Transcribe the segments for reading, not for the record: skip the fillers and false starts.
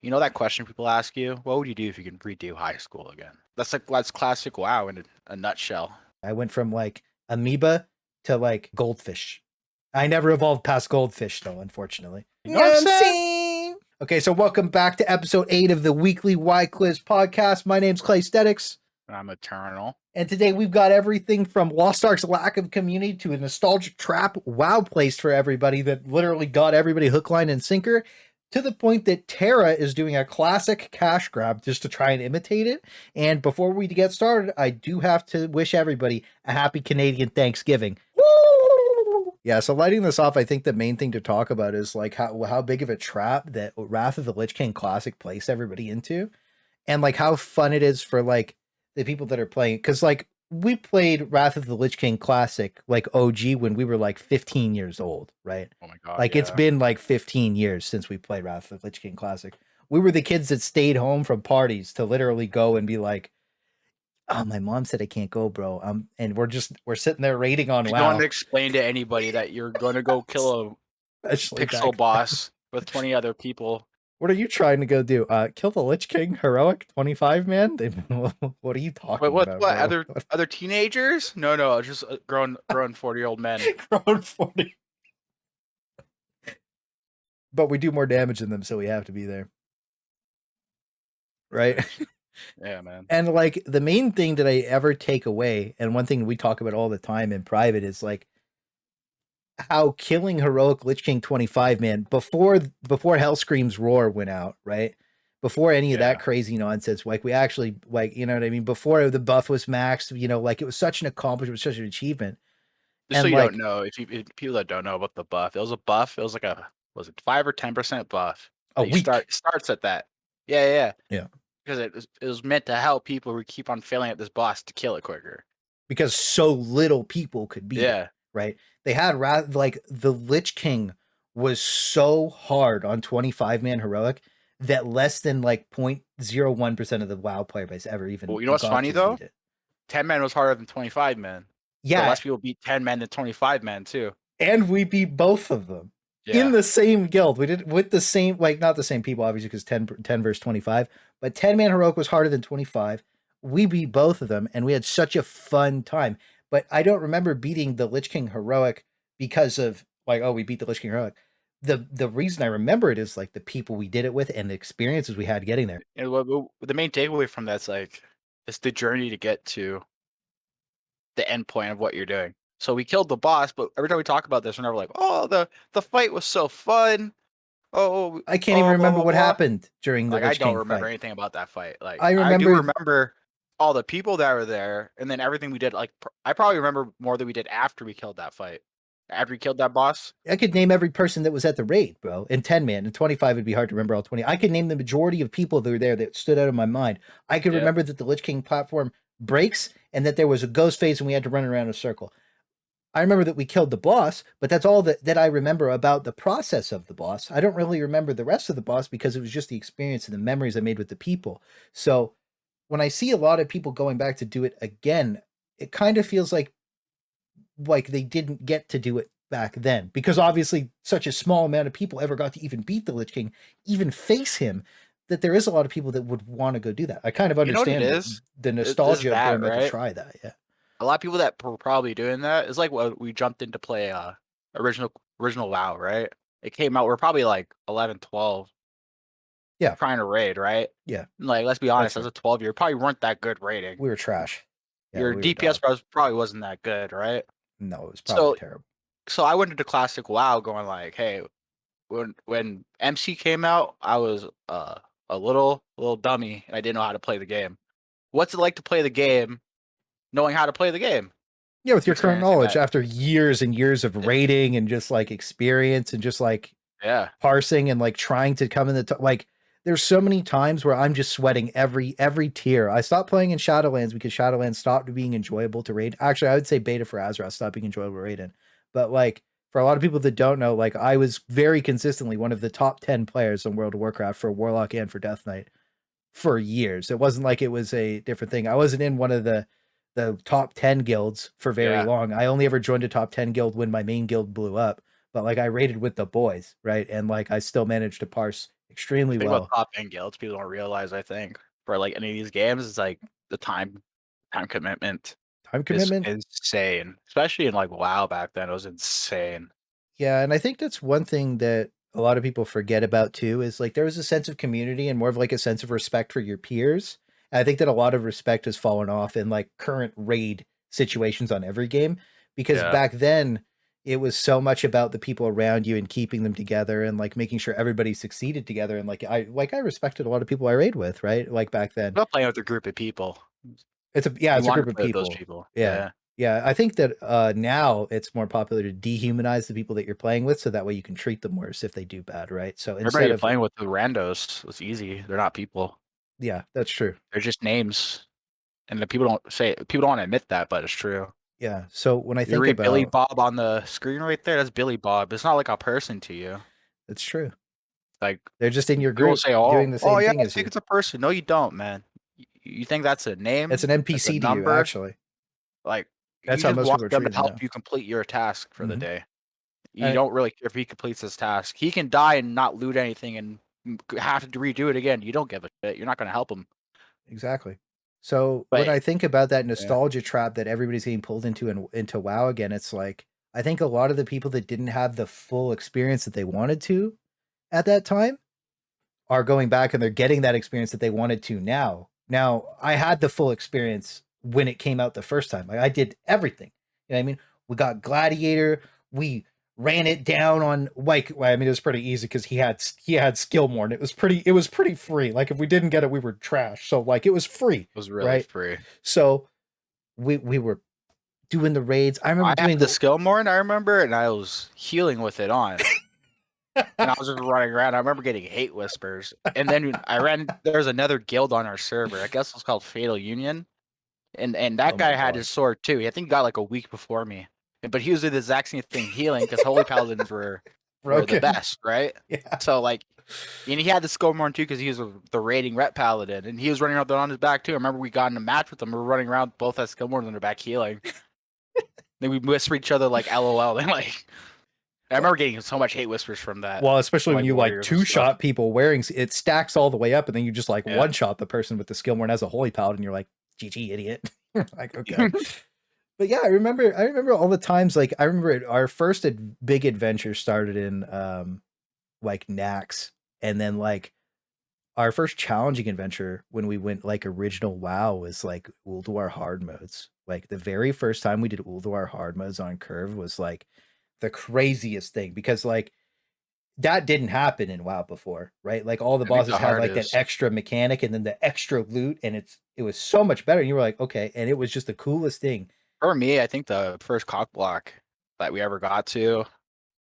You know that question people ask you? What would you do if you could redo high school again? That's classic WoW in a nutshell. I went from like amoeba to like goldfish. I never evolved past goldfish though, unfortunately. You know what I'm saying? Okay, so welcome back to episode 8 of the weekly YKWIS podcast. My name's Claysthetics. I'm eternal. And today we've got everything from Lost Ark's lack of community to a nostalgic trap WoW place for everybody that literally got everybody hook, line, and sinker, to the point that Tera is doing a classic cash grab just to try and imitate it. And before we get started, I do have to wish everybody a happy Canadian Thanksgiving. Woo! Yeah, so lighting this off, I think the main thing to talk about is like how big of a trap that Wrath of the Lich King Classic placed everybody into, and like how fun it is for like the people that are playing, because like we played Wrath of the Lich King Classic like OG when we were like 15 years old, right? Oh my god. Like it's been like 15 years since we played Wrath of the Lich King Classic. We were the kids that stayed home from parties to literally go and be like, oh, my mom said I can't go, bro. And we're sitting there raiding on You WoW. don't want to explain to anybody that you're gonna go kill a Especially pixel boss with 20 other people. What are you trying to go do? Kill the Lich King heroic 25 man? What are you talking Wait, what? about? What? Bro? Other teenagers? No, just grown 40-year-old men. Grown 40. But we do more damage than them, so we have to be there. Right? Yeah, man. And like the main thing that I ever take away, and one thing we talk about all the time in private, is like how killing heroic Lich King 25 man before Hellscream's Roar went out, right? Before any of that crazy nonsense, like we actually, like, you know what I mean? Before the buff was maxed, you know, like it was such an accomplishment, such an achievement. Just and so you like, don't know, if people that don't know about the buff, it was a buff. It was like was it 5 or 10% buff? a week. Starts at that. Yeah. Yeah. Because it was meant to help people who keep on failing at this boss to kill it quicker. Because so little people could beat it, right? They had like the Lich King was so hard on 25 man heroic that less than like 0.01% of the WoW player base ever even. Well, you know what's funny though? 10 men was harder than 25 men. Yeah, so less people beat 10 men than 25 men too. And we beat both of them in the same guild. We did with the same, like not the same people, obviously, because 10 versus 25, but 10 man heroic was harder than 25. We beat both of them, and we had such a fun time. But I don't remember beating the Lich King heroic because of like, oh, we beat the Lich King heroic. The reason I remember it is like the people we did it with and the experiences we had getting there. And the main takeaway from that's like it's the journey to get to the end point of what you're doing. So we killed the boss, but every time we talk about this, we're never like, oh, the fight was so fun. Oh, I can't even remember what happened during the like Lich King I don't remember fight. anything about that fight. Like I do remember all the people that were there, and then everything we did. Like I probably remember more than we did after we killed that fight. After we killed that boss, I could name every person that was at the raid, bro. In 10 man, in 25, it'd be hard to remember all 20. I could name the majority of people that were there that stood out of my mind. I could remember that the Lich King platform breaks and that there was a ghost phase and we had to run around in a circle. I remember that we killed the boss, but that's all that I remember about the process of the boss. I don't really remember the rest of the boss because it was just the experience and the memories I made with the people. So when I see a lot of people going back to do it again, it kind of feels like they didn't get to do it back then, because obviously such a small amount of people ever got to even beat the Lich King, even face him, that there is a lot of people that would want to go do that. I kind of understand the nostalgia of going back to try that. Yeah. A lot of people that were probably doing that is like what we jumped in to play original WoW, right? It came out, we're probably like 11, 12. Yeah. Trying to raid, right? Yeah. Like, let's be honest, as a 12 year, probably weren't that good raiding. We were trash. Yeah, your DPS probably wasn't that good, right? No, it was probably terrible. So I went into classic WoW going like, hey, when MC came out, I was a little dummy and I didn't know how to play the game. What's it like to play the game knowing how to play the game? Yeah, with your current knowledge after years and years of raiding and just like experience and just like parsing and like trying to come in the like there's so many times where I'm just sweating every tier. I stopped playing in Shadowlands because Shadowlands stopped being enjoyable to raid. Actually, I would say beta for Azeroth stopped being enjoyable to raid in. But like for a lot of people that don't know, like I was very consistently one of the top 10 players in World of Warcraft for Warlock and for Death Knight for years. It wasn't like it was a different thing. I wasn't in one of the top 10 guilds for very long. I only ever joined a top 10 guild when my main guild blew up. But like I raided with the boys, right? And like I still managed to parse extremely The thing about well. top end guilds, people don't realize. I think for like any of these games, it's like the time commitment Time is commitment. insane, especially in like WoW back then. It was insane. Yeah, and I think that's one thing that a lot of people forget about too is like there was a sense of community and more of like a sense of respect for your peers. And I think that a lot of respect has fallen off in like current raid situations on every game because Yeah, back then it was so much about the people around you and keeping them together and like making sure everybody succeeded together and like I respected a lot of people I raid with, right? Like back then. about playing with a group of people. You It's a want to group of play with those people. people. Yeah. Yeah. Yeah, I think that now it's more popular to dehumanize the people that you're playing with, so that way you can treat them worse if they do bad, right? So Everybody instead you're of playing with the randos. It's easy. They're not people. yeah, that's true. They're just names, and the people don't want to admit that, but it's true. Yeah. So when I You think read Billy about Bob on the screen right there. That's Billy Bob. It's not like a person to you. it's true. Like They're just in your people group say, doing "Oh, the oh same yeah, thing I as think you. it's a person." No, you don't, man. You think that's a It's an name? That's a NPC to you, number? actually. Like That's you how just most want people are them to treated help now. you complete your task for the Hmm. day. You And don't really care if he completes his task. He can die and not loot anything and have to redo it again. You don't give a shit. You're not going to help him. exactly. So when But I think about that yeah, nostalgia trap that everybody's getting pulled into and into WoW again, it's like I think a lot of the people that didn't have the full experience that they wanted to at that time are going back and they're getting that experience that they wanted to now. Now, I had the full experience when it came out the first time. Like I did everything. You know what I mean? We got Gladiator, we ran it down on like well, I mean it was pretty easy because he had Skillmore. It was pretty free. Like if we didn't get it, we were trash. So like it was free, it was really right? free. So we were doing the raids. I remember I had doing the the skill more, and I remember, and I was healing with it on. And I was just running around. I remember getting hate whispers. And then I ran. There was another guild on our server. I guess it was called Fatal Union. And that oh my guy had god. his sword too. I think he got like a week before me. But he was doing the exact same thing, healing, because holy paladins were the Broken. best, right? Yeah. So like, and he had the skill more too because he was the raiding ret paladin, and he was running around on his back too. I remember we got in a match with him. We were running around both as skill more on their back healing. Then we whisper each other like LOL. And like, I remember getting so much hate whispers from that, Well, especially from when like you like warriors and two stuff. shot people wearing it stacks all the way up, and then you just like Yeah. one shot the person with the skill more as a holy paladin. You're like, GG, idiot. Like, okay. But yeah, I remember all the times. Like, I remember our first big adventure started in like Nax, and then like our first challenging adventure when we went like original WoW was like Ulduar hard modes. Like the very first time we did Ulduar hard modes on Curve was like the craziest thing because like that didn't happen in WoW before, right? Like all the I think bosses the had like that hardest extra mechanic and then the extra loot, and it was so much better. And you were like, okay, and it was just the coolest thing. for me, I think the first cock block that we ever got to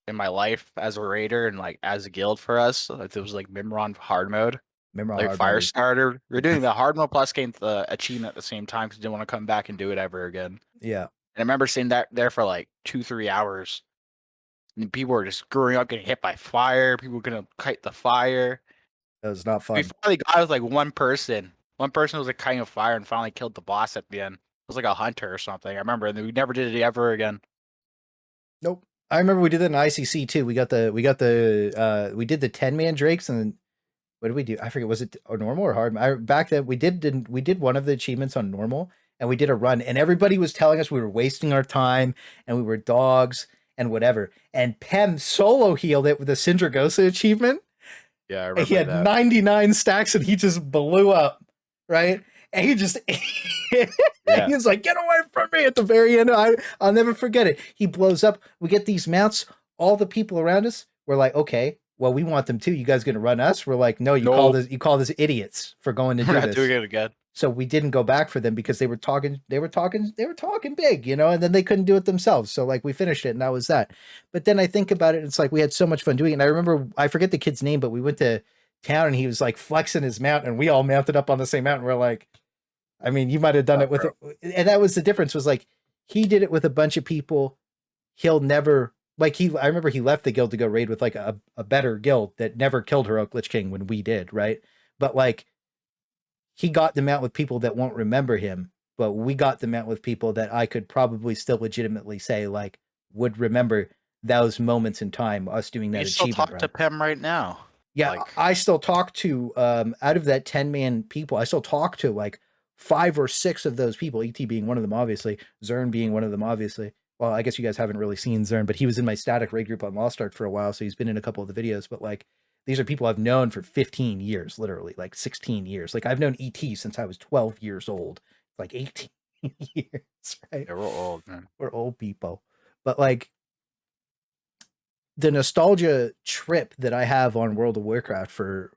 in my life as a raider and like as a guild for us, it was like Mimron hard mode. Remember how Like hard mode fire was? starter. We are doing the hard mode plus gained the achievement at the same time because didn't want to come back and do it ever again. And Yeah, I remember sitting there for like 2-3 hours. And people were just screwing up, getting hit by fire. People were gonna kite the fire. that was not We fun. finally got it with like one person. One person was like kiting a fire and finally killed the boss at the end. It was like a hunter or something. I remember, and then we never did it ever again. Nope. I remember we did it in ICC too. We did the 10-man drakes, and what did we do? I forget. Was it normal or hard? Back then we did one of the achievements on normal, and we did a run, and everybody was telling us we were wasting our time and we were dogs and whatever. And Pem solo healed it with the Syndragosa achievement. Yeah, I And he remember had that. 99 stacks and he just blew up, right? And he just he Yeah. was like, "Get away from me!" At the very end, I'll never forget it. He blows up. We get these mounts. All the people around us were like, "Okay, well, we want them too. You guys gonna run us?" We're like, "No, No, you called us idiots for going to we're do not doing this." it again. So we didn't go back for them because they were talking big, you know, and then they couldn't do it themselves. So like we finished it and that was that. But then I think about it, it's like we had so much fun doing it. And I remember I forget the kid's name, but we went to town and he was like flexing his mount and we all mounted up on the same mountain. We're like, I mean, you might have done it with it. And that was the difference, was like he did it with a bunch of people. He'll never like I remember he left the guild to go raid with like a better guild that never killed Heroic Lich King when we did, right? But like he got them out with people that won't remember him, but we got them out with people that I could probably still legitimately say like would remember those moments in time, us doing You that still achievement talk run. to Pem right now. Yeah, Like, I still talk to out of that 10-man people, I still talk to like 5 or 6 of those people, ET being one of them, obviously, Zern being one of them, obviously. Well, I guess you guys haven't really seen Zern, but he was in my static raid group on Lost Ark for a while, so he's been in a couple of the videos. But like, these are people I've known for 15 years, literally, like 16 years. Like I've known ET since I was 12 years old, like 18 years, right? yeah, we're old, man. We're old people. But like, the nostalgia trip that I have on World of Warcraft for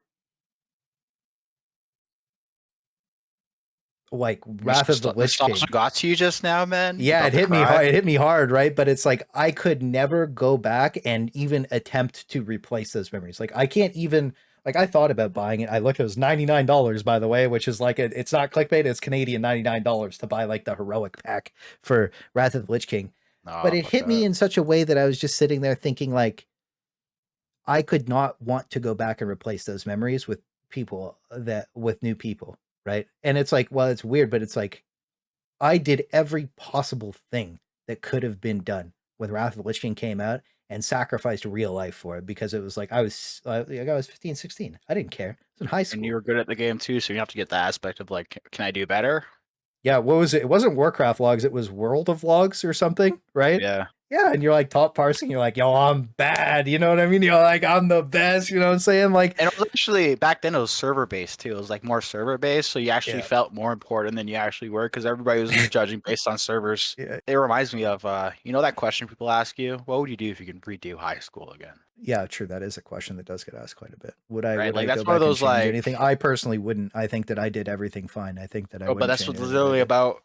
like Wrath of the Lich Nostalgia King. got to you just now, man. You Yeah, about it to hit me cry? hard. It hit me hard, right? But it's like I could never go back and even attempt to replace those memories. Like I can't even like I thought about buying it. I looked, it was $99, by the way, which is like it's not clickbait, it's Canadian $99 to buy like the heroic pack for Wrath of the Lich King. But No, it fuck hit me that. in such a way that I was just sitting there thinking like I could not want to go back and replace those memories with people that with new people, right? And it's like, well, it's weird, but it's like I did every possible thing that could have been done when Wrath of the Lich King came out and sacrificed real life for it because it was like I was 15, 16. I didn't care. I was in high And you school. were good at the game too, so you have to get the aspect of like, can I do better? Yeah, what was it? It wasn't Warcraft logs, it was World of Logs or something, right? Yeah. Yeah, and you're like top parsing, you're like, yo, I'm bad, you know what I mean? You're like, I'm the best, you know what I'm saying? Like, And it was actually back then it was server based too. It was like more server based, so you actually yeah, felt more important than you actually were because everybody was judging based on servers. yeah, It reminds me of you know that question people ask you, what would you do if you could redo high school again? yeah, true. That is a question that does get asked quite a bit. Right? Would Like I go that's one of back and those change anything? like I personally wouldn't. I think that I did everything fine. I think that I oh, but wouldn't that's change what anything that I literally did. about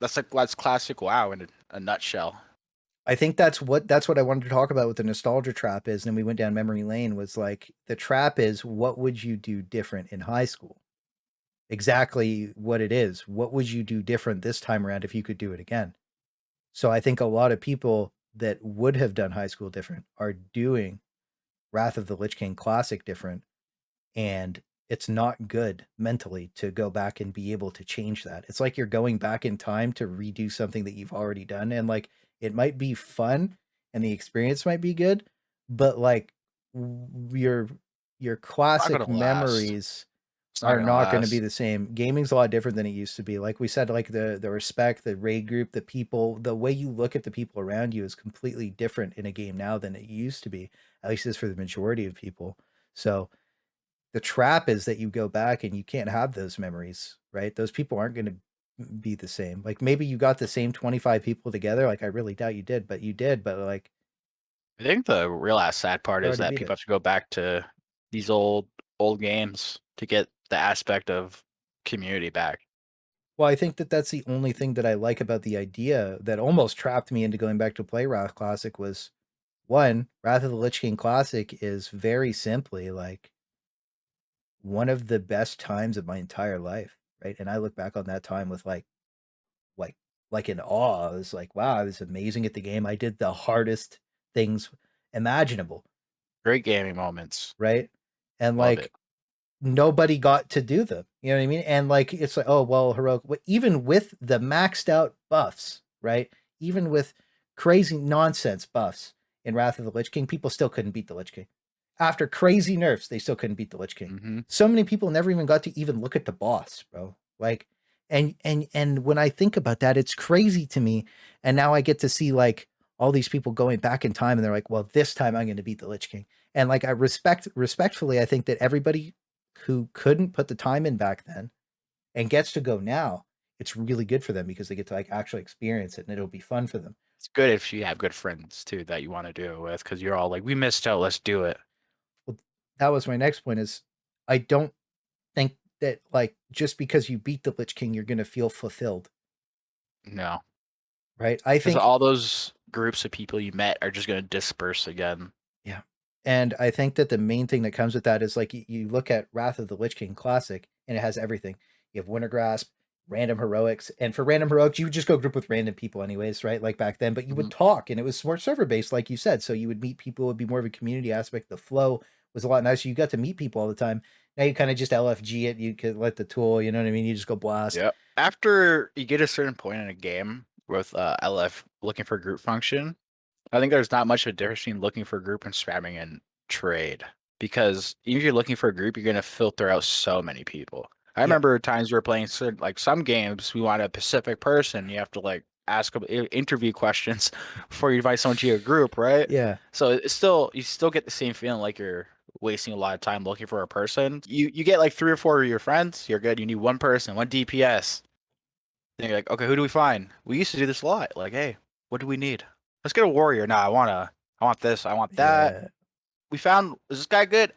that's classic WoW in a nutshell. I think that's what I wanted to talk about with the nostalgia trap is, and then we went down memory lane was like the trap is what would you do different in high school? Exactly what it is. What would you do different this time around if you could do it again? So I think a lot of people that would have done high school different are doing Wrath of the Lich King Classic different, and it's not good mentally to go back and be able to change that. It's like you're going back in time to redo something that you've already done, and like it might be fun and the experience might be good, but like your Not classic gonna last. memories It's not are gonna not going to be last. the same. Gaming's a lot different than it used to be. Like we said, like the respect, the raid group, the people, the way you look at the people around you is completely different in a game now than it used to be. At least it's for the majority of people. So the trap is that you go back and you can't have those memories, right? Those people aren't going to be the same. Like maybe you got the same 25 people together. Like I really doubt you did, but you did. But like I think the real ass sad part you is already that beat people it. have to go back to these old games to get the aspect of community back. Well, I think that that's the only thing that I like about the idea that almost trapped me into going back to play Wrath Classic was one, Wrath of the Lich King Classic is very simply like one of the best times of my entire life, right? And I look back on that time with like like in awe. I was like, wow, I was amazing at the game. I did the hardest things imaginable, Great gaming moments. right? And Love it. like nobody got to do them. You know what I mean? And like it's like, oh well, heroic. Even with the maxed out buffs, right? Even with crazy nonsense buffs in Wrath of the Lich King, people still couldn't beat the Lich King. After crazy nerfs, they still couldn't beat the Lich King. Hmm. So many people never even got to even look at the boss, bro. Like, and when I think about that, it's crazy to me. And now I get to see like all these people going back in time, and they're like, well, this time I'm going to beat the Lich King. And like I respectfully, I think that everybody who couldn't put the time in back then and gets to go now, it's really good for them because they get to like actually experience it and it'll be fun for them. It's good if you have good friends too that you want to do it with because you're all like, we missed out, let's do it. Well, that was my next point is I don't think that like just because you beat the Lich King, you're gonna feel fulfilled. No, Right. I because think all those groups of people you met are just gonna disperse again. yeah. And I think that the main thing that comes with that is like you look at Wrath of the Lich King Classic and it has everything. You have Winter Grasp, random heroics, and for random heroics, you would just go group with random people anyways, right? Like back then, but you would Mhm. talk and it was more server based, like you said. So you would meet people, it would be more of a community aspect. The flow was a lot nicer. You got to meet people all the time. Now you kind of just LFG it. You could let the tool, you know what I mean? You just go blast. Yeah. After you get a certain point in a game with LF looking for group function, I think there's not much of a difference between looking for group and spamming and trade because even if you're looking for a group, you're gonna filter out so many people. I Yeah, remember times we were playing like some games, we want a specific person. You have to like ask them interview questions before you invite someone to your group, right? yeah, So it's still you still get the same feeling like you're wasting a lot of time looking for a person. You get like 3 or 4 of your friends, you're good. You need one person, one DPS. Then you're like, okay, who do we find? We used to do this a lot. Like, hey, what do we need? Let's get a warrior. Nah, I want this, I want that. yeah. We found, is this guy good?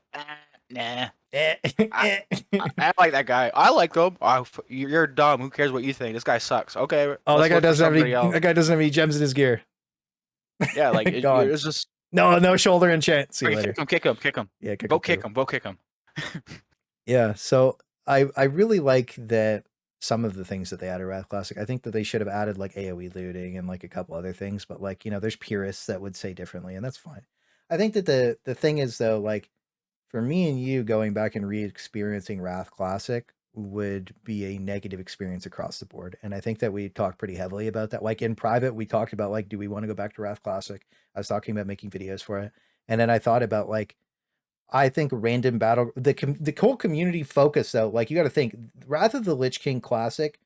Nah. Eh, I, I don't like that guy. I like him. Oh, you're dumb. Who cares what you think? This guy sucks. Okay, Oh, that let's guy look for doesn't have any. somebody else. That guy doesn't have any gems in his gear. Yeah, like Gone. it's just No, no shoulder enchant. See you okay, later. kick him, kick him. Yeah, kick him, Vote kick kick him. him, vote kick him. Yeah, so I really like that some of the things that they added Wrath Classic. I think that they should have added like AoE looting and like a couple other things, but like, there's purists that would say differently, and that's fine. I think that the thing is though, like for me and you going back and re-experiencing Wrath Classic would be a negative experience across the board. And I think that we talked pretty heavily about that. Like in private, we talked about like, do we want to go back to Wrath Classic? I was talking about making videos for it. And then I thought about like, I think random battle the whole community focus though, like you got to think Wrath of the Lich King Classic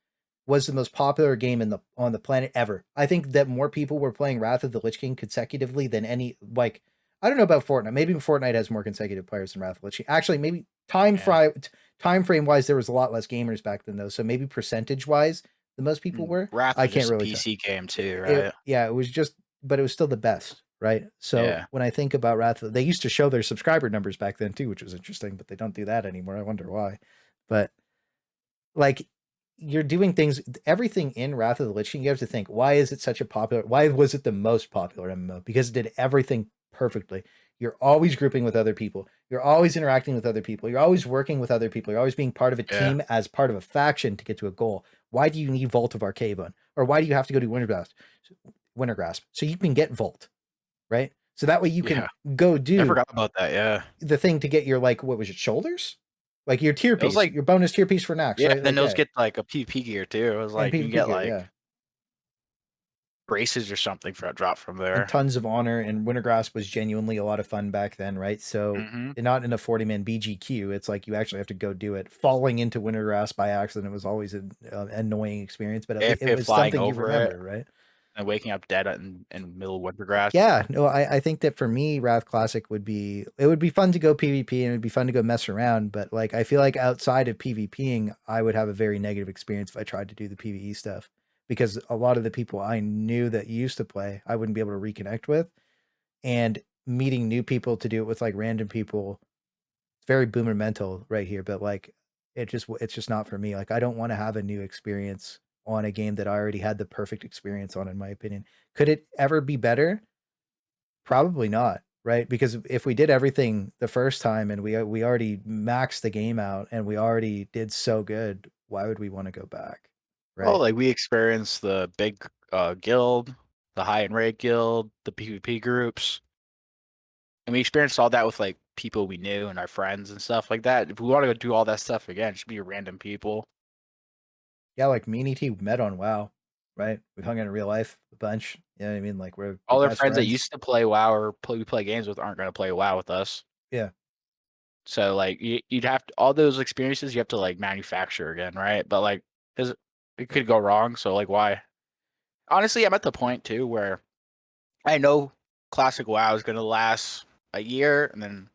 was the most popular game on the planet ever. I think that more people were playing Wrath of the Lich King consecutively than any like I don't know about Fortnite. Maybe Fortnite has more consecutive players than Wrath of the Lich King. Actually, maybe time frame wise, there was a lot less gamers back then though. So maybe percentage wise, the most people were. Wrath I was can't just a really tell. PC game too, right? Yeah, it was just, but it was still the best, right? So Yeah. when I think about they used to show their subscriber numbers back then too, which was interesting, but they don't do that anymore. I wonder why. But like you're doing things, everything in Wrath of the Lich King, you have to think, why is it such a popular, why was it the most popular MMO? Because it did everything perfectly. You're always grouping with other people. You're always interacting with other people. You're always working with other people. You're always being part of a Yeah. team as part of a faction to get to a goal. Why do you need Vault of Arcavon? Or why do you have to go to Wintergrasp? So you can get Vault, right? So that way you can go I do forgot about that. Yeah. the thing to get your like what was it, shoulders? Like your tier It was piece, like your bonus tier piece for Nax, yeah, right? then Like those get like a PvP gear too. It was and like you can PvP get gear, like yeah. braces or something for a drop from And there. tons of honor, and Wintergrasp was genuinely a lot of fun back then, right? So Mm-hmm. not in a 40-man BGQ, it's like you actually have to go do it. Falling into Wintergrasp by accident was always an annoying experience, but at least it AFK was flying something you over it remember, right? and waking up dead in middle of winter grass. Yeah, no, I think that for me, Wrath Classic would be fun to go PvP and it would be fun to go mess around, but like I feel like outside of PvPing, I would have a very negative experience if I tried to do the PvE stuff because a lot of the people I knew that used to play, I wouldn't be able to reconnect with, and meeting new people to do it with like random people, it's very boomer mental right here, but like it's just not for me. Like I don't want to have a new experience on a game that I already had the perfect experience on, in my opinion. Could it ever be better? Probably not, right? Because if we did everything the first time and we already maxed the game out and we already did so good, why would we want to go back? Well, Right? like we experienced the big guild, the high and raid guild, the PvP groups, and we experienced all that with like people we knew and our friends and stuff like that. If we want to go do all that stuff again, it should be random people. Yeah, like me and ET met on WoW, right? We hung out in real life a bunch. You know what I mean? Like we're All their best friends that friends. used to play WoW or we play games with aren't going to play WoW with us. Yeah. So like you'd have to, all those experiences you have to like manufacture again, right? But like 'cause it could go wrong. So like why? Honestly, I'm at the point too where I know classic WoW is going to last a year, and then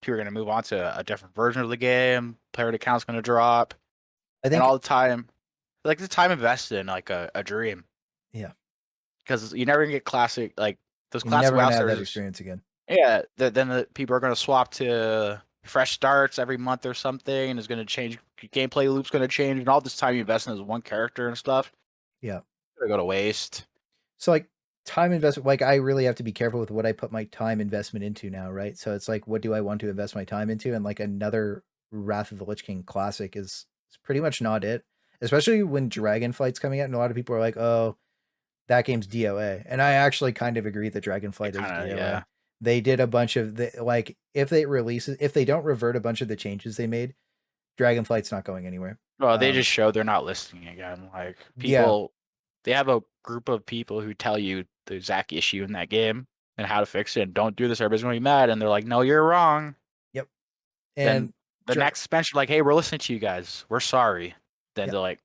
people are going to move on to a different version of the game. Player account's going to drop, I and think all the time, like the time invested in like a dream, yeah. because you're never going to get classic like those You're classic never WoW gonna have that servers. experience again. Yeah, then the people are going to swap to fresh starts every month or something, and it's going to change. Gameplay loop's going to change, and all this time you invest in this one character and stuff, Yeah. going to go to waste. So like time investment, like I really have to be careful with what I put my time investment into now, right? So it's like, what do I want to invest my time into? And like another Wrath of the Lich King classic is pretty much not it. Especially when Dragonflight's coming out, and a lot of people are like, "Oh, that game's DOA," and I actually kind of agree that It Dragonflight is kind of DOA. yeah. They did a bunch of the like if they don't revert a bunch of the changes they made, Dragonflight's not going anywhere. Well, they just show they're not listening again. Like Yeah, people, they have a group of people who tell you the exact issue in that game and how to fix it. And don't do this, everybody's gonna be mad. And they're like, "No, you're wrong." Then And the next expansion, like, hey, we're listening to you guys. We're sorry. Then yeah. they're like,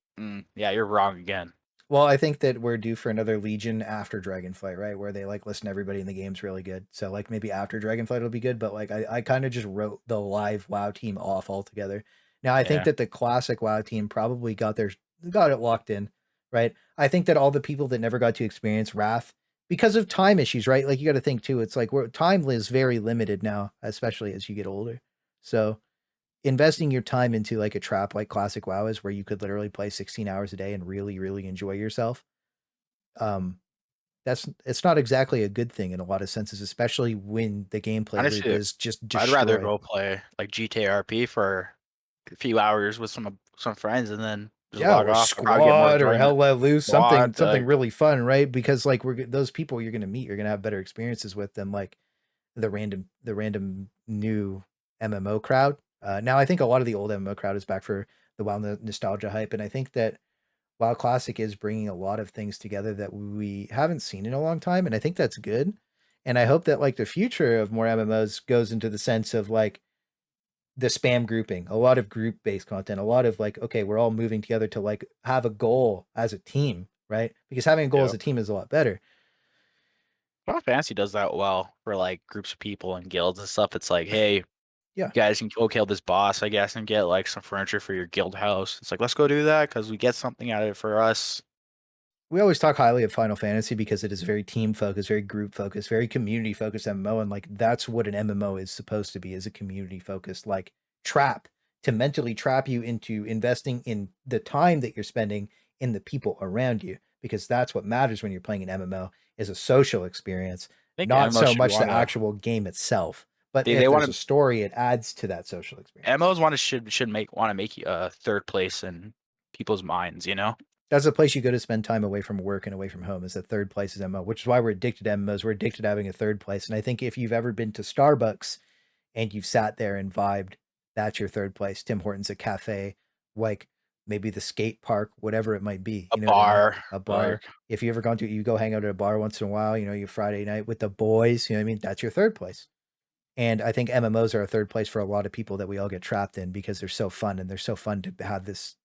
yeah, you're wrong again. Well, I think that we're due for another Legion after Dragonflight, right? Where they like listen to everybody in the game's really good. So like maybe after Dragonflight it'll be good, but like I kind of just wrote the live WoW team off altogether. Now I think Yeah. that the classic WoW team probably got it locked in, right? I think that all the people that never got to experience Wrath because of time issues, right? Like you got to think too, it's like time is very limited now, especially as you get older. So investing your time into like a trap like classic WoW is where you could literally play 16 hours a day and really, really enjoy yourself. Um, it's not exactly a good thing in a lot of senses, especially when the gameplay loop Honestly, is just I'd rather destroyed. go play like GTA RP for a few hours with some friends and then just Yeah, log or off. I'll probably get more squad or enjoyment. hell let loose, Squad, something like, really fun, right? Because like those people you're gonna meet, you're gonna have better experiences with than like the random new MMO crowd. Now I think a lot of the old MMO crowd is back for the WoW nostalgia hype, and I think that WoW Classic is bringing a lot of things together that we haven't seen in a long time, and I think that's good. And I hope that like the future of more MMOs goes into the sense of like the spam grouping, a lot of group based content, a lot of like, okay, we're all moving together to like have a goal as a team, right? Because having a goal as yeah. a team is a lot better. Final Fantasy does that well for like groups of people and guilds and stuff. It's like, hey, you Yeah. guys can go kill this boss, I guess, and get like some furniture for your guild house. It's like, let's go do that because we get something out of it for us. We always talk highly of Final Fantasy because it is very team focused, very group focused, very community focused MMO, and like that's what an MMO is supposed to be, is a community focused like trap to mentally trap you into investing in the time that you're spending in the people around you, because that's what matters when you're playing an MMO, is a social experience, I think not MMOs so should much the want to. actual game itself. But They if there's want a to. story, it adds to that social experience. MMOs want to should make want to make you third place in people's minds. You know. That's a place you go to spend time away from work and away from home, is the third place is MMO, which is why we're addicted to MMOs. We're addicted to having a third place. And I think if you've ever been to Starbucks and you've sat there and vibed, that's your third place. Tim Hortons, a cafe, like maybe the skate park, whatever it might be. A You know what I mean? bar, A like, bar. If you ever gone to, you go hang out at a bar once in a while, you know, your Friday night with the boys, you know what I mean? That's your third place. And I think MMOs are a third place for a lot of people that we all get trapped in because they're so fun and they're so fun to have this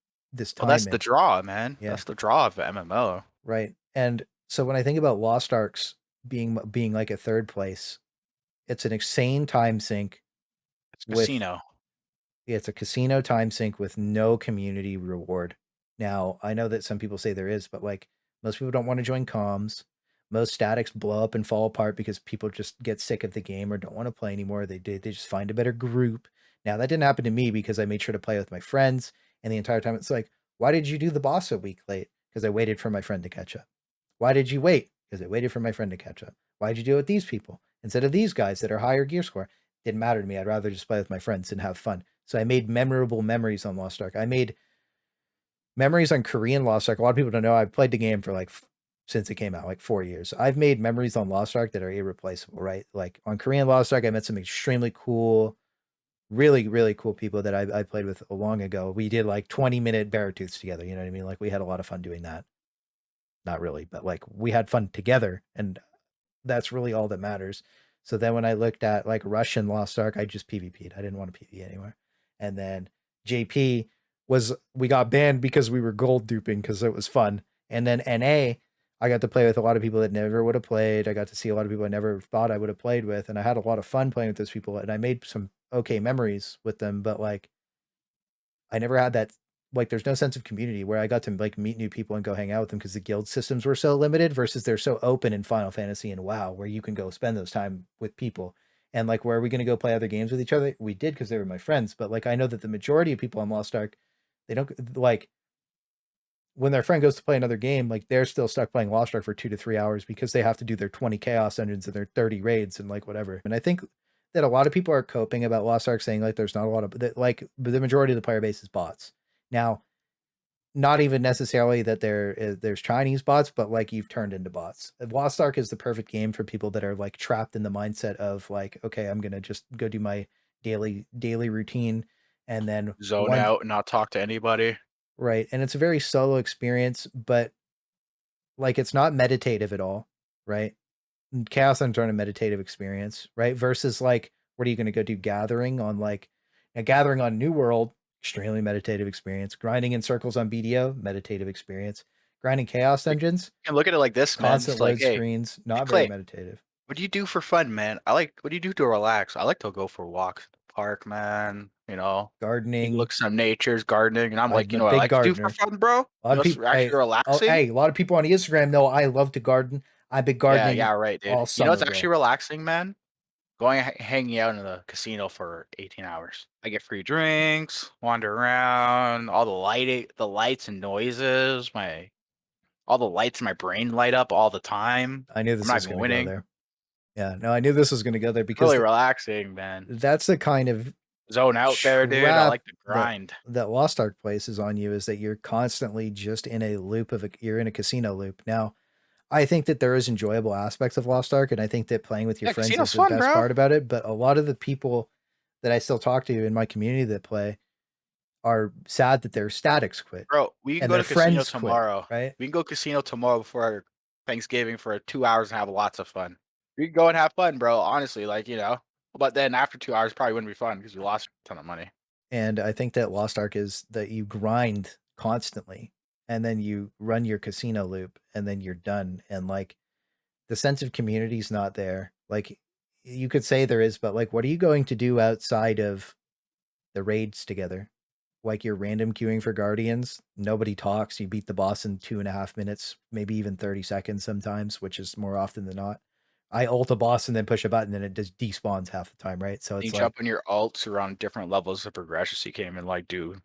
well, that's time the in. draw, man. Yeah. That's the draw of MMO. Right. And so when I think about Lost Arks being like a third place, it's an insane time sink It's with casino. it's a casino time sink with no community reward. Now, I know that some people say there is, but like most people don't want to join comms. Most statics blow up and fall apart because people just get sick of the game or don't want to play anymore. They just find a better group. Now, that didn't happen to me because I made sure to play with my friends, and the entire time it's like, why did you do the boss a week late? Because I waited for my friend to catch up. Why did you wait? Because I waited for my friend to catch up. Why did you do it with these people instead of these guys that are higher gear score? Didn't matter to me. I'd rather just play with my friends and have fun. So I made memorable memories on Lost Ark. I made memories on Korean Lost Ark. A lot of people don't know I've played the game for like since it came out, like 4 years. I've made memories on Lost Ark that are irreplaceable, right? Like on Korean Lost Ark, I met some extremely cool, really, really cool people that I played with long ago. We did like 20-minute Barratooths together. You know what I mean? Like we had a lot of fun doing that. Not really, but like we had fun together, and that's really all that matters. So then when I looked at like Russian Lost Ark, I just PvP'd. I didn't want to PvE anywhere. And then JP we got banned because we were gold duping because it was fun. And then NA, I got to play with a lot of people that never would have played. I got to see a lot of people I never thought I would have played with. And I had a lot of fun playing with those people. And I made some okay memories with them, but like I never had that, like there's no sense of community where I got to like meet new people and go hang out with them because the guild systems were so limited versus they're so open in Final Fantasy and WoW where you can go spend those time with people. And like, where are we going to go play other games with each other? We did because they were my friends, but like I know that the majority of people on Lost Ark, they don't like when their friend goes to play another game, like they're still stuck playing Lost Ark for 2 to 3 hours because they have to do their 20 chaos dungeons and their 30 raids and like whatever. And I think that a lot of people are coping about Lost Ark saying like there's not a lot of that, like the majority of the player base is bots. Now, not even necessarily that there's Chinese bots, but like you've turned into bots. Lost Ark is the perfect game for people that are like trapped in the mindset of like, okay, I'm gonna just go do my daily routine, and then Zone one out and not talk to anybody. right, and it's a very solo experience, but like it's not meditative at all, right? Chaos Hunter are a meditative experience, right? Versus like, what are you gonna go do gathering on like A gathering on New World, extremely meditative experience. Grinding in circles on BDO, meditative experience. Grinding chaos You dungeons, can look at it like this, man. constant It's like, load hey, screens, hey, not very Clay, meditative. what do you do for fun, man? What do you do to relax? I like to go for walks in the park, man. Maybe Gardening. look some nature's gardening, and I'm like, I'm you a know what I big like to do for gardener. fun, bro? A lot of It's people, actually relaxing. a lot of people on Instagram know I love to garden. I've been Yeah, gardening yeah, right, dude. all You know summer, what's bro. actually relaxing, man? Going hanging out in the casino for 18 hours. I get free drinks, wander around, all the lights and noises, all the lights in my brain light up all the time. I knew I'm this not was even going to go winning. there. Yeah, no, I knew this was going to go there because Really relaxing, man. that's the kind of Zone out there, dude. I trap like to that grind. Lost Ark places on you, is that you're constantly just in a loop you're in a casino loop. Now, I think that there is enjoyable aspects of Lost Ark, and I think that playing with your Yeah, friends is casino's the fun, best bro. part about it. But a lot of the people that I still talk to in my community that play are sad that their statics quit Bro, we can and go their to casino friends quit, tomorrow. right? We can go casino tomorrow before Thanksgiving for 2 hours and have lots of fun. We can go and have fun, bro. Honestly, But then after 2 hours, probably wouldn't be fun because you lost a ton of money. And I think that Lost Ark is that you grind constantly and then you run your casino loop and then you're done. And like the sense of community is not there. Like you could say there is, but like, what are you going to do outside of the raids together? Like you're random queuing for guardians. Nobody talks. You beat the boss in 2.5 minutes, maybe even 30 seconds sometimes, which is more often than not. I ult a boss and then push a button and it just despawns half the time, right? So You it's jump like on your alts around different levels of progression, so you can't even do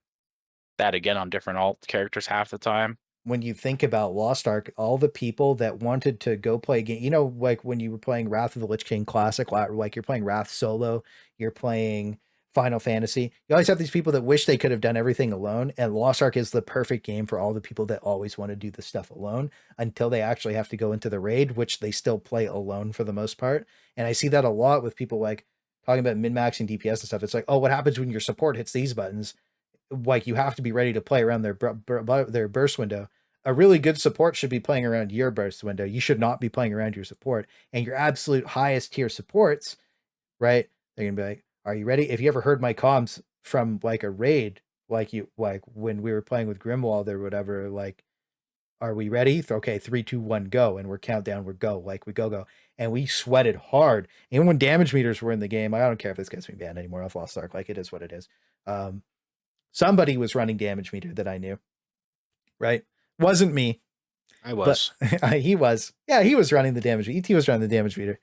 that again on different alt characters half the time. when you think about Lost Ark, all the people that wanted to go play a game, like when you were playing Wrath of the Lich King Classic, like you're playing Wrath solo, you're playing Final Fantasy. You always have these people that wish they could have done everything alone, and Lost Ark is the perfect game for all the people that always want to do this stuff alone until they actually have to go into the raid, which they still play alone for the most part. And I see that a lot with people like talking about min-maxing DPS and stuff. It's like, oh, what happens when your support hits these buttons? Like you have to be ready to play around their burst window. A really good support should be playing around your burst window. You should not be playing around your support. And your absolute highest tier supports, right? They're gonna be like, "Are you ready?" If you ever heard my comms from like a raid, like when we were playing with Grimwald or whatever, like, "Are we ready? Okay, 3, 2, 1, go!" And we're countdown. We're go. Like we go, and we sweated hard. Even when damage meters were in the game, I don't care if this gets me banned anymore. I've lost Arc. Like it is what it is. Somebody was running damage meter that I knew, right? Wasn't me, I but was. he was. Yeah, he was running the damage. ET was running the damage meter.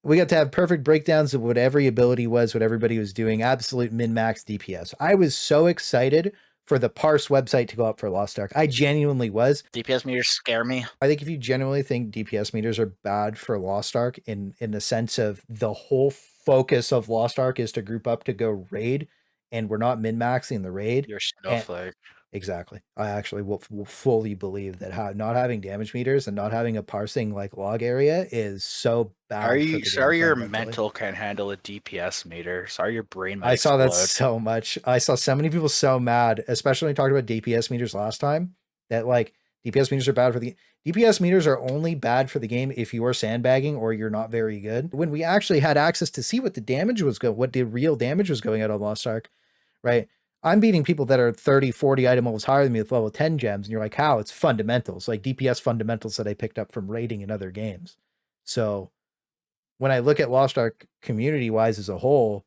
We got to have perfect breakdowns of what every ability was, what everybody was doing, absolute min max DPS. I was so excited for the Parse website to go up for Lost Ark. I genuinely was. DPS meters scare me. I think if you genuinely think DPS meters are bad for Lost Ark in the sense of the whole focus of Lost Ark is to group up to go raid, and we're not min maxing the raid, You're a and snowflake. exactly. I actually will fully believe that not having damage meters and not having a parsing like log area is so bad for the game Sorry your fundamentally. mental can't handle a DPS meter. Sorry your brain might I saw that explode. so much. I saw so many people so mad, especially when we talked about DPS meters last time, that like DPS meters are bad for the DPS meters are only bad for the game if you are sandbagging or you're not very good. When we actually had access to see what the damage was going, what the real damage was going out on Lost Ark, right? I'm beating people that are 30, 40 item levels higher than me with level 10 gems. And you're like, how? It's fundamentals, like DPS fundamentals that I picked up from raiding in other games. So when I look at Lost Ark community wise as a whole,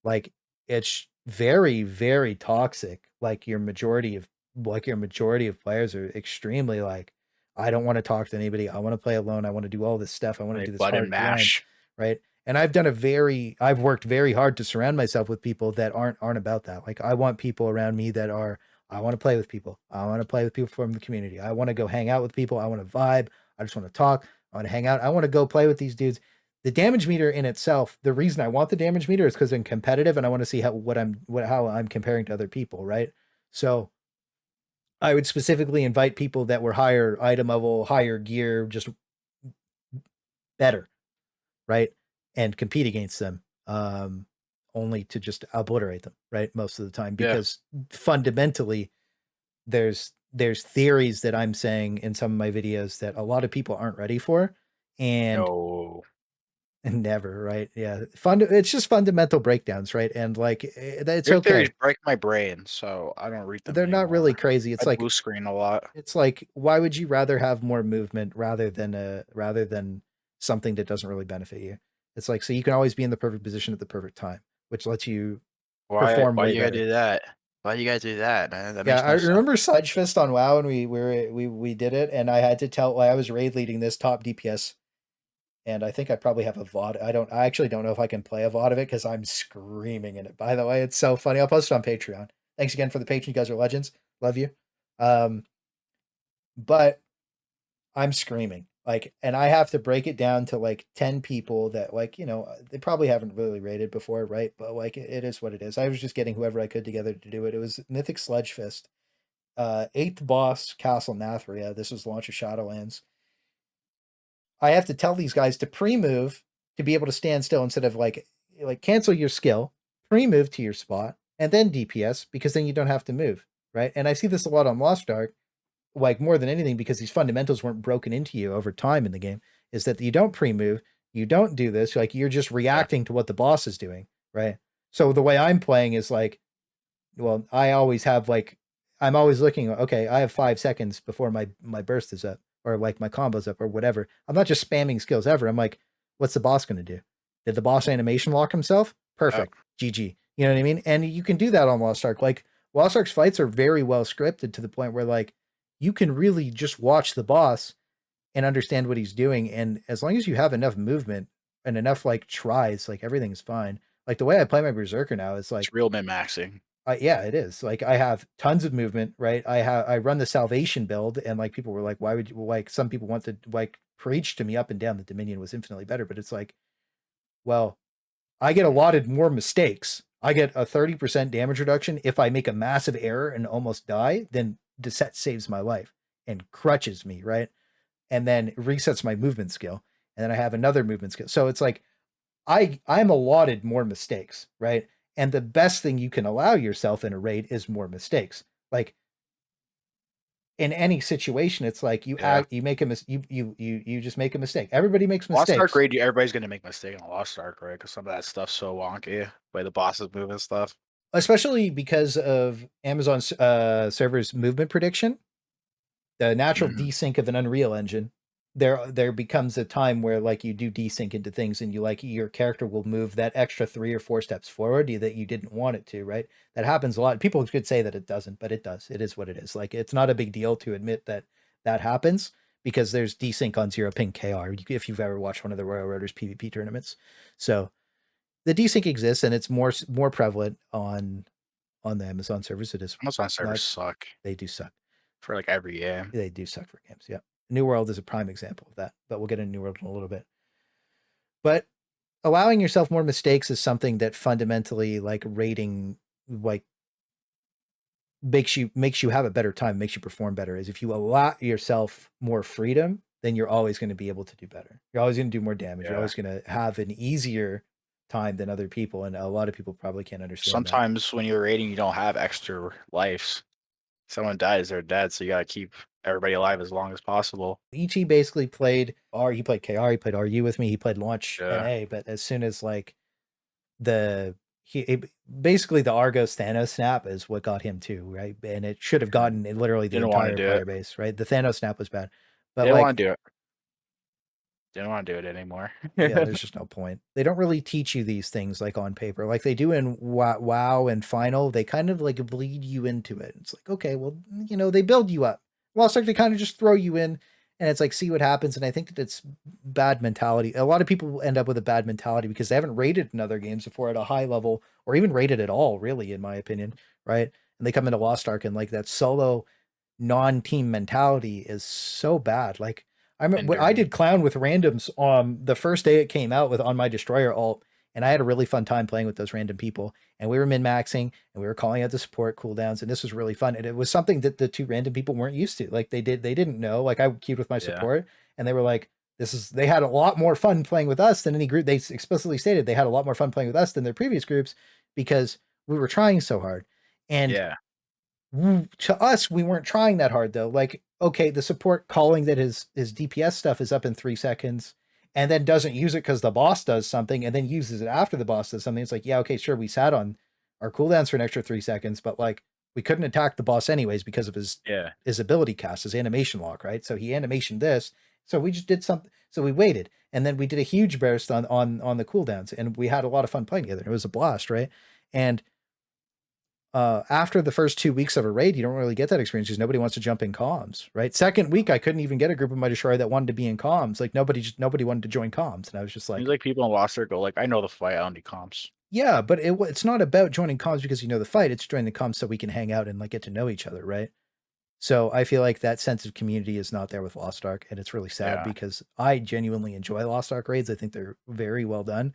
like it's very, very toxic. Your majority of players are extremely like, I don't want to talk to anybody. I want to play alone. I want to do all this stuff. I want to do Like this button hard grind, mash. right? And I've worked very hard to surround myself with people that aren't about that. Like I want people around me that are, I want to play with people. I want to play with people from the community. I want to go hang out with people. I want to vibe. I just want to talk. I want to hang out. I want to go play with these dudes. The damage meter in itself, the reason I want the damage meter is because I'm competitive and I want to see how I'm comparing to other people, right? So I would specifically invite people that were higher item level, higher gear, just better, right? And compete against them. Only to just obliterate them, right? Most of the time. Yeah. Because fundamentally there's theories that I'm saying in some of my videos that a lot of people aren't ready for. And No. Never, right? Yeah. It's just fundamental breakdowns, right? And like it's Your theories okay. break my brain, so I don't read them They're not really anymore. crazy. I blue screen a lot. It's like why would you rather have more movement rather than something that doesn't really benefit you? It's like so you can always be in the perfect position at the perfect time, which lets you perform Why way you gotta better. do that? Why you guys do that, man? That Yeah, makes I no sense. remember Sludge Fist on WoW and we did it, and I had to tell I was raid leading this top DPS, and I think I probably have a VOD. I actually don't know if I can play a VOD of it because I'm screaming in it. By the way, it's so funny. I'll post it on Patreon. Thanks again for the Patreon. You guys are legends. Love you. Um, but I'm screaming like, and I have to break it down to like 10 people that like, they probably haven't really rated before, right? But like, it is what it is. I was just getting whoever I could together to do it. It was Mythic Sludge Fist, 8th boss, Castle Nathria. This was launch of Shadowlands. I have to tell these guys to pre-move to be able to stand still instead of like cancel your skill, pre-move to your spot, and then DPS because then you don't have to move, right? And I see this a lot on Lost Ark, like more than anything because these fundamentals weren't broken into you over time in the game, is that you don't pre-move, you don't do this, like you're just Yeah. reacting to what the boss is doing, right? So the way I'm playing is like, well, I always have like I'm always looking, okay, I have 5 seconds before my burst is up or like my combo's up or whatever. I'm not just spamming skills ever. I'm like, what's the boss gonna do? Did the boss animation lock himself? Yep. Perfect. GG. You know what I mean? And you can do that on Lost Ark. Like Lost Ark's fights are very well scripted to the point where like you can really just watch the boss and understand what he's doing. And as long as you have enough movement and enough like tries, like everything's fine. Like the way I play my Berserker now is It's like real min-maxing. yeah, it is. Like I have tons of movement, right? I run the salvation build, and like people were like, "Why would you?" Like some people want to like preach to me up and down that Dominion was infinitely better, but it's like, well, I get allotted more mistakes. I get a 30% damage reduction if I make a massive error and almost die. Then Deset saves my life and crutches me, right? And then resets my movement skill, and then I have another movement skill. So it's like I'm allotted more mistakes, right? And the best thing you can allow yourself in a raid is more mistakes. Like in any situation, it's like Yeah. you make a you just make a mistake. Everybody makes Lost Ark mistakes, raid, everybody's gonna make a mistake on Lost Ark, right? Because some of that stuff's so wonky. The way the bosses move and stuff. especially because of Amazon's server's movement prediction. The natural Mhm. desync of an Unreal Engine, there becomes a time where like you do desync into things and you like your character will move that extra 3 or 4 steps forward that you didn't want it to, right? That happens a lot. People could say that it doesn't, but it does. It is what it is. Like it's not a big deal to admit that that happens because there's desync on zero ping KR if you've ever watched one of the Royal Roaders PvP tournaments. So the desync exists and it's more prevalent on the Amazon servers. It is Amazon servers not suck they do suck. for like every game. They do suck for games. Yeah. New World is a prime example of that, but we'll get into New World in a little bit. But allowing yourself more mistakes is something that fundamentally like rating like makes you have a better time, makes you perform better. Is if you allow yourself more freedom, then you're always going to be able to do better. You're always going to do more damage. You're Yeah. always going to have an easier time than other people, and a lot of people probably can't understand that. Sometimes when you're raiding, you don't have extra lives. Someone dies, they're dead, so you gotta keep everybody alive as long as possible. ET basically played R. He played KR. He played RU with me. He played Launch Yeah. NA. But as soon as like basically the Argos Thanos snap is what got him too, right? And it should have gotten literally the Didn't want to entire do it. player base, right? The Thanos snap was bad, but Didn't want like, to do it. Didn't want to do it anymore. yeah, there's just no point. They don't really teach you these things like on paper, like they do in WoW and Final. They kind of like bleed you into it. It's like, okay, well, they build you up. Lost Ark, they kind of just throw you in, and it's like, see what happens. And I think that it's bad mentality. A lot of people end up with a bad mentality because they haven't rated in other games before at a high level, or even rated at all, really, in my opinion, right? And they come into Lost Ark and like that solo non-team mentality is so bad. Like I remember I Hindering. did clown with randoms the first day it came out with on my destroyer alt, and I had a really fun time playing with those random people. And we were min-maxing and we were calling out the support cooldowns, and this was really fun. And it was something that the two random people weren't used to. Like they didn't know. Like I queued with my Yeah. support, and they were like, they had a lot more fun playing with us than any group. They explicitly stated they had a lot more fun playing with us than their previous groups because we were trying so hard. And Yeah. to us, we weren't trying that hard though. Like, okay, the support calling that his DPS stuff is up in 3 seconds, and then doesn't use it because the boss does something, and then uses it after the boss does something. It's like, yeah, okay, sure, we sat on our cooldowns for an extra 3 seconds, but like we couldn't attack the boss anyways because of his ability cast, his animation lock, right? So he animation this. So we just did something. So we waited, and then we did a huge burst on the cooldowns, and we had a lot of fun playing together. It was a blast, right? And after the first 2 weeks of a raid, you don't really get that experience because nobody wants to jump in comms, right? Second week, I couldn't even get a group of my destroyer that wanted to be in comms. Like nobody wanted to join comms, and I was just like, Seems like people in Lost Ark go like, I know the fight, I don't need comps. yeah, but it's not about joining comms because you know the fight. It's joining the comms so we can hang out and like get to know each other, right? So I feel like that sense of community is not there with Lost Ark, and it's really sad Yeah. because I genuinely enjoy Lost Ark raids. I think they're very well done.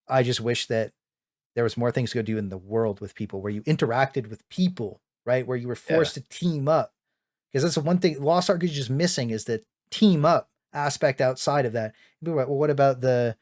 I just wish that there was more things to go do in the world with people where you interacted with people, right? Where you were forced to team up. Because that's the one thing Lost Ark is just missing is the team up aspect outside of that. People are like, well, what about the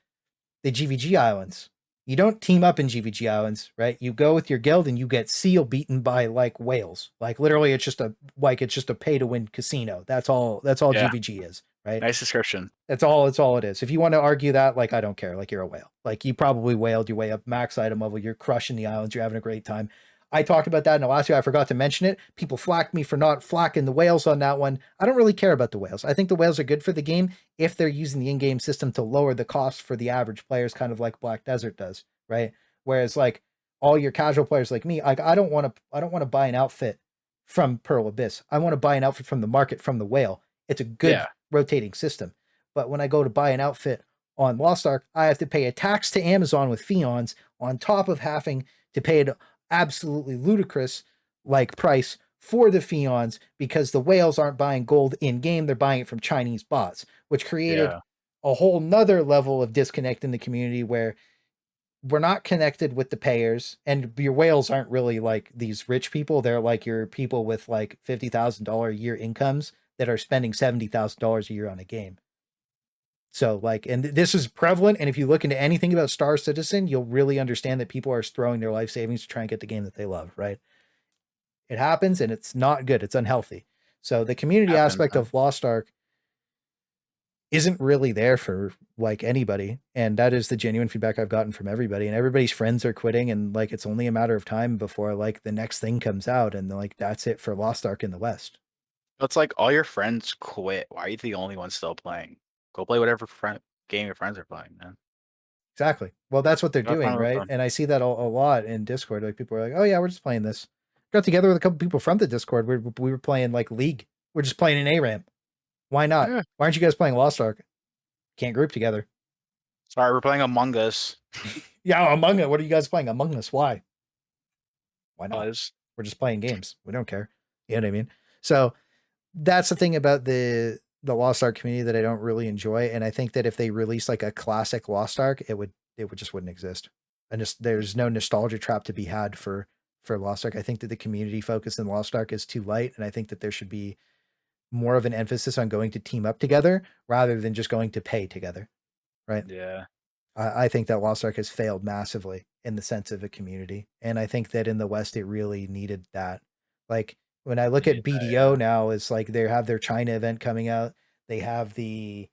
GVG islands? You don't team up in GVG islands, right? You go with your guild and you get seal beaten by like whales. Like literally it's just a pay to win casino. That's all GVG is, right? Nice description. That's all it is. If you want to argue that, like I don't care. Like you're a whale. Like you probably whaled your way up max item level. You're crushing the islands. You're having a great time. I talked about that in the last year. I forgot to mention it. People flacked me for not flacking the whales on that one. I don't really care about the whales. I think the whales are good for the game if they're using the in-game system to lower the cost for the average players, kind of like Black Desert does, right? Whereas like all your casual players like me, like I don't want to buy an outfit from Pearl Abyss. I want to buy an outfit from the market from the whale. It's a good rotating system. But when I go to buy an outfit on Lost Ark, I have to pay a tax to Amazon with fions on top of having to pay an absolutely ludicrous like price for the fions because the whales aren't buying gold in game, they're buying it from Chinese bots, which created a whole nother level of disconnect in the community where we're not connected with the payers, and your whales aren't really like these rich people. They're like your people with like $50,000 a year incomes that are spending $70,000 a year on a game. So like, and this is prevalent. And if you look into anything about Star Citizen, you'll really understand that people are throwing their life savings to try and get the game that they love, right? It happens and it's not good. It's unhealthy. So the community aspect of Lost Ark isn't really there for like anybody. And that is the genuine feedback I've gotten from everybody. And everybody's friends are quitting. And like, it's only a matter of time before like the next thing comes out. And like, that's it for Lost Ark in the West. It's like all your friends quit. Why are you the only one still playing? Go play whatever game your friends are playing, man. Exactly. Well, that's what they're doing, right? And I see that a lot in Discord. Like people are like, "Oh yeah, we're just playing this." Got together with a couple people from the Discord. We were playing like League. We're just playing an ARAM. Why not? Yeah. Why aren't you guys playing Lost Ark? Can't group together. Sorry, we're playing Among Us. Yeah, Among Us. What are you guys playing? Among Us. Why? Why not? Buzz. We're just playing games. We don't care. You know what I mean? So that's the thing about the Lost Ark community that I don't really enjoy. And I think that if they released like a classic Lost Ark, it would just wouldn't exist. And just there's no nostalgia trap to be had for Lost Ark. I think that the community focus in Lost Ark is too light, and I think that there should be more of an emphasis on going to team up together rather than just going to pay together. Right? Yeah. I think that Lost Ark has failed massively in the sense of a community. And I think that in the West it really needed that. Like when I look at BDO now, it's like they have their China event coming out. They have the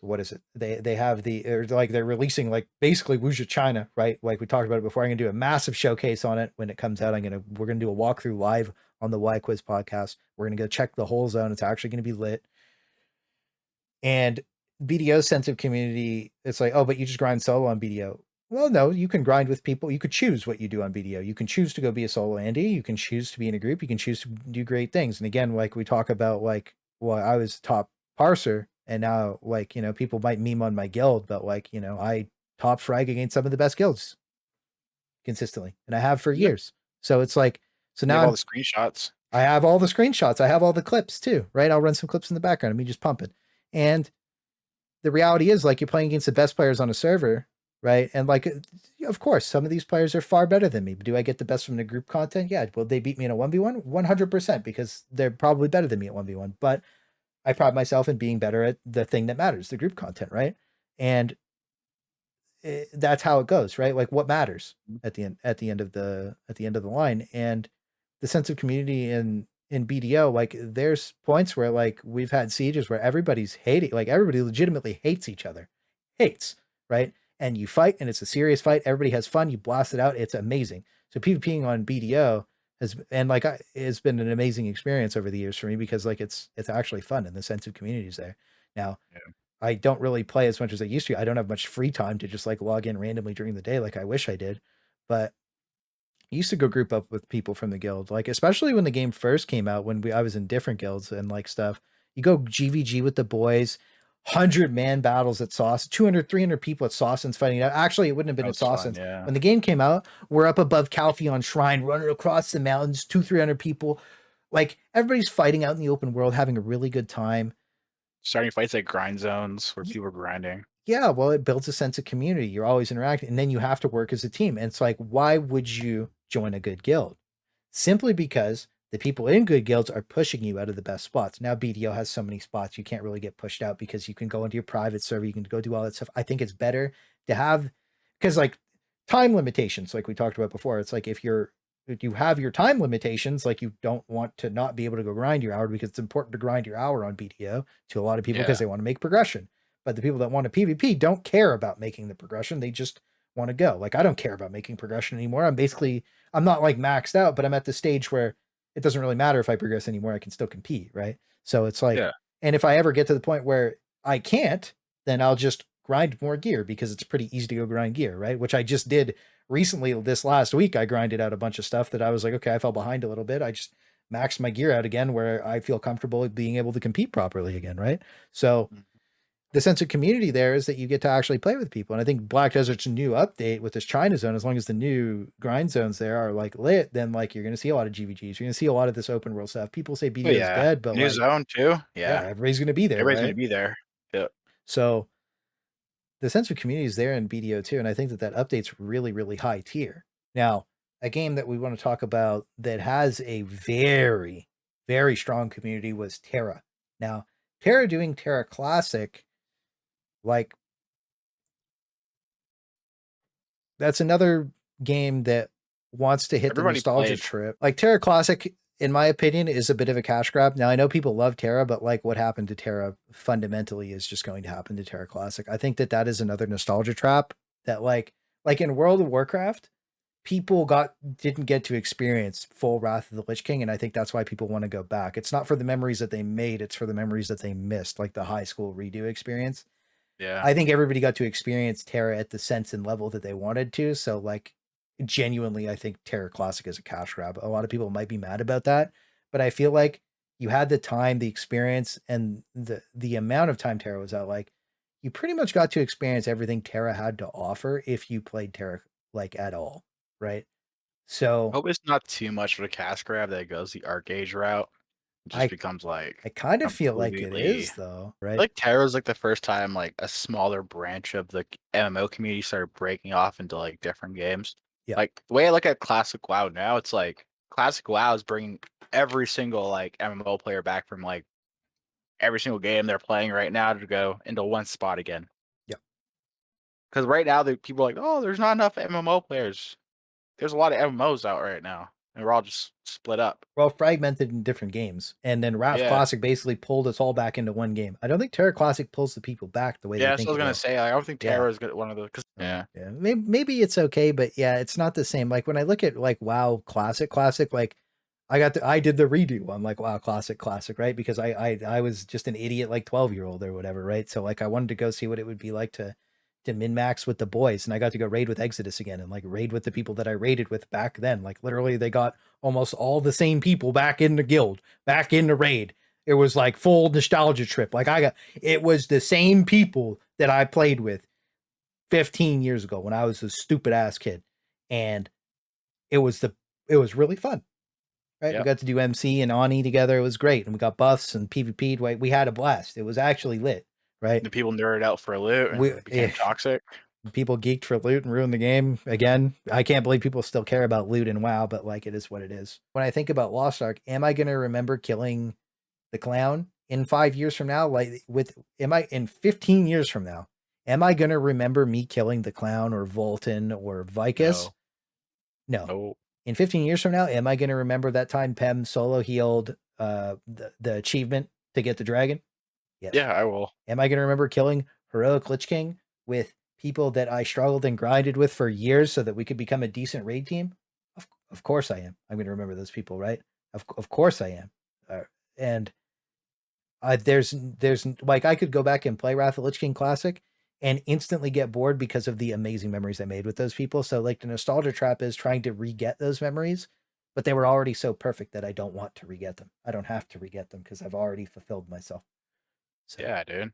what is it? They have or like they're releasing like basically Wuxia China, right? Like we talked about it before. I'm gonna do a massive showcase on it when it comes out. We're gonna do a walkthrough live on the YKWIS podcast. We're gonna go check the whole zone. It's actually gonna be lit. And BDO's sense of community, it's like, oh, but you just grind solo on BDO. Well, no, you can grind with people. You could choose what you do on BDO. You can choose to go be a solo Andy. You can choose to be in a group. You can choose to do great things. And again, like we talk about, like, well, I was top parser, and now, like, you know, people might meme on my guild, but like, you know, I top frag against some of the best guilds consistently, and I have for years. So it's like, so now all the screenshots. I have all the screenshots. I have all the clips too, right? I'll run some clips in the background of me just pumping. And the reality is, like, you're playing against the best players on a server, right? And like, of course, some of these players are far better than me. But do I get the best from the group content? Yeah. Will they beat me in a 1v1? 100%, because they're probably better than me at 1v1. But I pride myself in being better at the thing that matters, the group content, right? And that's how it goes, right? Like, what matters at the end of the line. And the sense of community in in BDO, like there's points where like we've had sieges where everybody's hating, like everybody legitimately hates each other, hates, right? And you fight, and it's a serious fight. Everybody has fun. You blast it out. It's amazing. So PvPing on BDO has, and like it's been an amazing experience over the years for me because like it's actually fun and the sense of community is there. Now, Yeah. I don't really play as much as I used to. I don't have much free time to just like log in randomly during the day like I wish I did, but I used to go group up with people from the guild, like especially when the game first came out, when I was in different guilds and like stuff. You go GVG with the boys, 100-man battles at Sauce, 200, 300 people at Sawson's fighting it out. Actually, it wouldn't have been That at was fun. Sawson's. Yeah. When the game came out, we're up above Calpheon Shrine, running across the mountains, 200-300 people. Like everybody's fighting out in the open world, having a really good time. Starting fights at grind zones where people are grinding. Yeah, well, it builds a sense of community. You're always interacting, and then you have to work as a team. And it's like, why would you join a good guild? Simply because the people in good guilds are pushing you out of the best spots. Now, BDO has so many spots you can't really get pushed out because you can go into your private server, you can go do all that stuff. I think it's better to have, because like time limitations, like we talked about before, it's like if you have your time limitations, like you don't want to not be able to go grind your hour because it's important to grind your hour on BDO to a lot of people because Yeah. they want to make progression. But the people that want to PvP don't care about making the progression. They just want to go. Like I don't care about making progression anymore. I'm not like maxed out, but I'm at the stage where it doesn't really matter if I progress anymore. I can still compete, right? So it's like, Yeah. and if I ever get to the point where I can't, then I'll just grind more gear because it's pretty easy to go grind gear, right? Which I just did recently. This last week, I grinded out a bunch of stuff that I was like, okay, I fell behind a little bit. I just maxed my gear out again where I feel comfortable being able to compete properly again, right? So Mhm. the sense of community there is that you get to actually play with people. And I think Black Desert's new update with this China zone, as long as the new grind zones there are like lit, then like you're going to see a lot of GVGs. You're going to see a lot of this open world stuff. People say Oh BDO is yeah. dead, but New like, zone too. yeah, Yeah. everybody's going to be there, Everybody's gonna right? be there. Yeah. So the sense of community is there in BDO too. And I think that that update's really, really high tier. Now, a game that we want to talk about that has a very, very strong community was Tera. Now, Tera doing Tera Classic, like that's another game that wants to hit the Everybody nostalgia played. trip. Like Terra Classic, in my opinion, is a bit of a cash grab. Now I know people love Terra, but like what happened to Terra fundamentally is just going to happen to Terra Classic. I think that that is another nostalgia trap that like in World of Warcraft, people didn't get to experience full Wrath of the Lich King, and I think that's why people want to go back. It's not for the memories that they made, it's for the memories that they missed, like the high school redo experience. Yeah. I think everybody got to experience Terra at the sense and level that they wanted to. So like genuinely, I think Terra Classic is a cash grab. A lot of people might be mad about that, but I feel like you had the time, the experience, and the amount of time Terra was out. Like you pretty much got to experience everything Terra had to offer if you played Terra like at all, right? So Hope it's not too much of a cash grab that goes the Arcade route. It just I becomes like I kind of feel like it completely. is though, I right? like Terra was like the first time like a smaller branch of the MMO community started breaking off into like different games. Yeah. Like the way I look at Classic WoW now, it's like Classic WoW is bringing every single like MMO player back from like every single game they're playing right now to go into one spot again. Yeah. Because right now the people are like, oh, there's not enough MMO players. There's a lot of MMOs out right now, and we're all just split up. Well, fragmented in different games. And then Wrath Yeah. Classic basically pulled us all back into one game. I don't think Terra Classic pulls the people back the way they Yeah, so I think was it gonna will. say, like, I don't think Yeah. Terra is good one of the. Cause, yeah. Yeah. Maybe it's okay, but yeah, it's not the same. Like when I look at like WoW Classic, like I did the redo on like WoW Classic, right? Because I was just an idiot like 12-year-old or whatever, right? So like I wanted to go see what it would be like to min max with the boys, and I got to go raid with Exodus again and like raid with the people that I raided with back then. Like literally they got almost all the same people back in the guild, back in the raid. It was like full nostalgia trip. Like it was the same people that I played with 15 years ago when I was a stupid ass kid. And it was really fun. Right. We Yep. got to do MC and Ani together. It was great. And we got buffs and PvP'd. We had a blast. It was actually lit. Right. The people nerded out for loot and became toxic. People geeked for loot and ruined the game again. I can't believe people still care about loot and WoW, but like it is what it is. When I think about Lost Ark, am I going to remember killing the clown in 5 years from now? Like am I in 15 years from now? Am I going to remember me killing the clown or Volton or Vicus? No. No. No. In 15 years from now, am I going to remember that time Pem solo healed the achievement to get the dragon? Yes. Yeah, I will. Am I going to remember killing heroic Lich King with people that I struggled and grinded with for years so that we could become a decent raid team? Of course I am. I'm going to remember those people, right? Of course I am. And there's like, I could go back and play Wrath of Lich King Classic and instantly get bored because of the amazing memories I made with those people. So like the nostalgia trap is trying to re-get those memories, but they were already so perfect that I don't want to re-get them. I don't have to re-get them because I've already fulfilled myself. So Yeah, dude.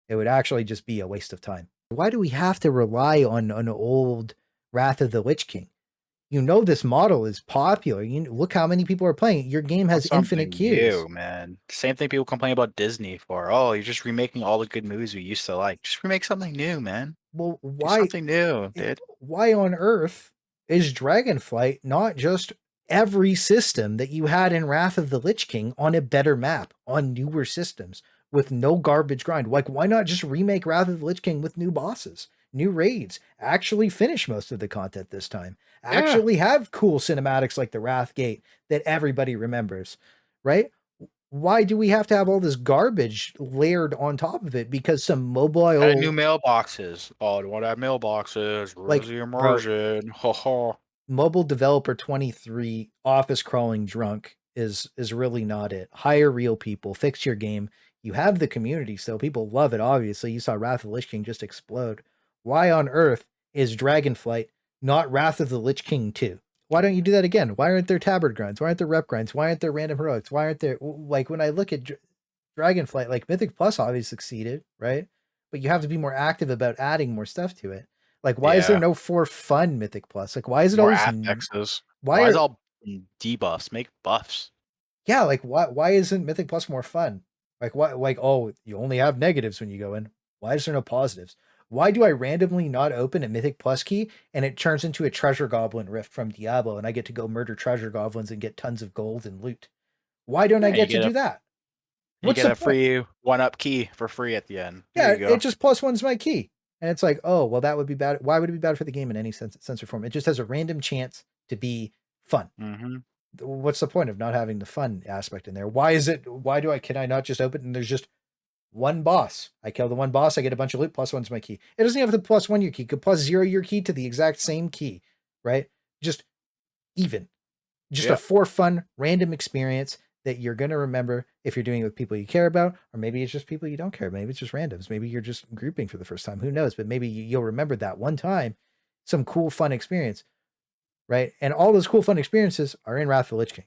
it would actually just be a waste of time. Why do we have to rely on an old Wrath of the Lich King? You know this model is popular. Look how many people are playing it. Your game has infinite queues. New, man. Same thing people complain about Disney for. Oh, you're just remaking all the good movies we used to like. Just remake something new, man. Well, Do why something new, dude. why on earth is Dragonflight not just every system that you had in Wrath of the Lich King on a better map, on newer systems, with no garbage grind? Like, why not just remake Wrath of the Lich King with new bosses, new raids, actually finish most of the content this time, actually have cool cinematics like the Wrath Gate that everybody remembers, right? Why do we have to have all this garbage layered on top of it? Because some mobile Add new mailboxes. Oh, I want to add mailboxes. like Where's the bro, immersion? Ho ho. mobile developer 23 office crawling drunk is really not it. Hire real people, fix your game. You have the community, so people love it. Obviously, you saw Wrath of the Lich King just explode. Why on earth is Dragonflight not Wrath of the Lich King 2? Why don't you do that again? Why aren't there tabard grinds? Why aren't there rep grinds? Why aren't there random heroics? Why aren't there, like, when I look at Dragonflight, like Mythic Plus obviously succeeded, right? But you have to be more active about adding more stuff to it. Like, why is there no for fun Mythic Plus? Like, why is it More always affixes. why Why is are all debuffs? Make buffs. yeah, like why isn't Mythic Plus more fun? Like, why, like, oh, you only have negatives when you go in. Why is there no positives? Why do I randomly not open a Mythic Plus key and it turns into a treasure goblin rift from Diablo and I get to go murder treasure goblins and get tons of gold and loot? Why don't I get to do that? You What's get the a point? free 1-up key for free at the end. Yeah, There you go. it just plus one's my key. And it's like, oh, well, that would be bad. Why would it be bad for the game in any sense or form? It just has a random chance to be fun. Mm-hmm. What's the point of not having the fun aspect in there? Why is it, can I not just open and there's just one boss? I kill the one boss, I get a bunch of loot, plus one's my key. It doesn't have to plus one your key, it could plus zero your key to the exact same key, right? Just even. Just a for fun, random experience that you're going to remember if you're doing it with people you care about, or maybe it's just people you don't care. Maybe it's just randoms. Maybe you're just grouping for the first time. Who knows? But maybe you'll remember that one time, some cool, fun experience, right? And all those cool, fun experiences are in Wrath of the Lich King.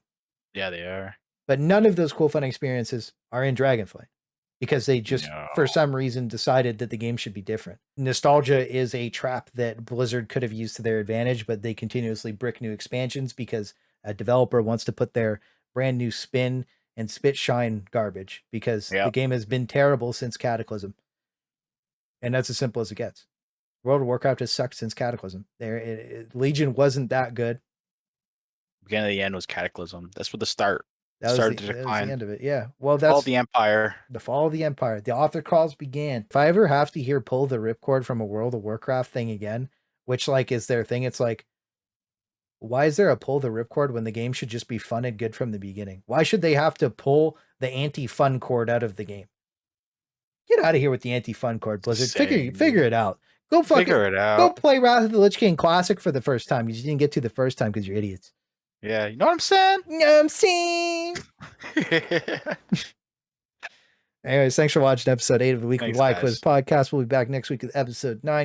Yeah, they are. But none of those cool, fun experiences are in Dragonflight because they just, for some reason, decided that the game should be different. Nostalgia is a trap that Blizzard could have used to their advantage, but they continuously brick new expansions because a developer wants to put their brand new spin and spit shine garbage because the game has been terrible since Cataclysm. And that's as simple as it gets. World of Warcraft has sucked since Cataclysm. Legion wasn't that good. Beginning of the end was Cataclysm. That's what the start. That was the end of it. Yeah. Well, that's Fall of the Empire. The fall of the Empire. The author calls began. If I ever have to hear pull the ripcord from a World of Warcraft thing again, which like is their thing, it's like, why is there a pull the ripcord when the game should just be fun and good from the beginning? Why should they have to pull the anti-fun cord out of the game? Get out of here with the anti-fun cord, Blizzard. Figure it out. Go figure it out. Go play Wrath of the Lich King Classic for the first time. You just didn't get to the first time because you're idiots. Yeah, you know what I'm saying? You know what I'm saying? Anyways, thanks for watching episode 8 of the Weekly YKWIS podcast. We'll be back next week with episode 9.